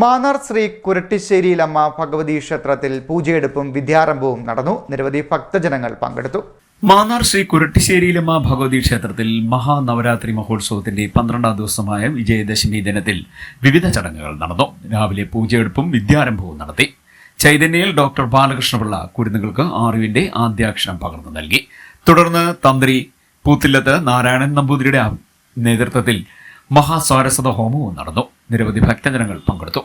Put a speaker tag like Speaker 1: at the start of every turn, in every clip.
Speaker 1: മാന്നാർ ശ്രീ കുരട്ടിശ്ശേരിയിലമ്മ ഭഗവതി ക്ഷേത്രത്തിൽ പൂജയെടുപ്പും വിദ്യാരംഭവും നടന്നു. നിരവധി ഭക്തജനങ്ങൾ പങ്കെടുത്തു.
Speaker 2: മാന്നാർ ശ്രീ കുരട്ടിശ്ശേരിയിലമ്മ ഭഗവതി ക്ഷേത്രത്തിൽ മഹാനവരാത്രി മഹോത്സവത്തിന്റെ 12ാം ദിവസമായ വിജയദശമി ദിനത്തിൽ വിവിധ ചടങ്ങുകൾ നടന്നു. രാവിലെ പൂജയെടുപ്പും വിദ്യാരംഭവും നടത്തി. ചൈതന്യയിൽ ഡോക്ടർ ബാലകൃഷ്ണപിള്ള കുരുന്നുകൾക്ക് അറിവിന്റെ ആദ്യാക്ഷരം പകർന്നു നൽകി. തുടർന്ന് തന്ത്രി പൂത്തില്ലത്ത് നാരായണൻ നമ്പൂതിരിയുടെ നേതൃത്വത്തിൽ മഹാസ്വാരസ്വത ഹോമവും നടന്നു. നിരവധി ഭക്തജനങ്ങൾ പങ്കെടുത്തു.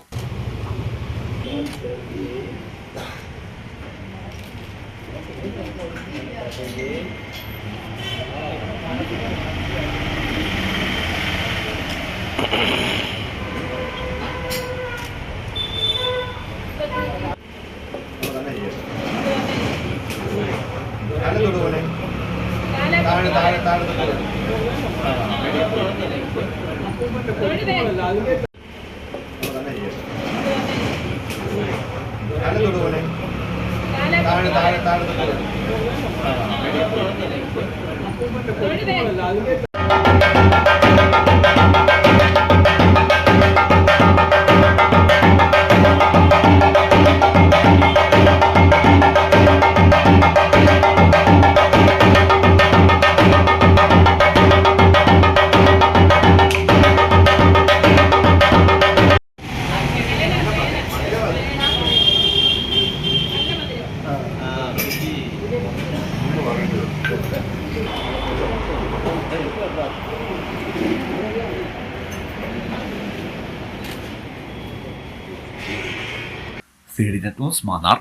Speaker 2: C D net news Mannar.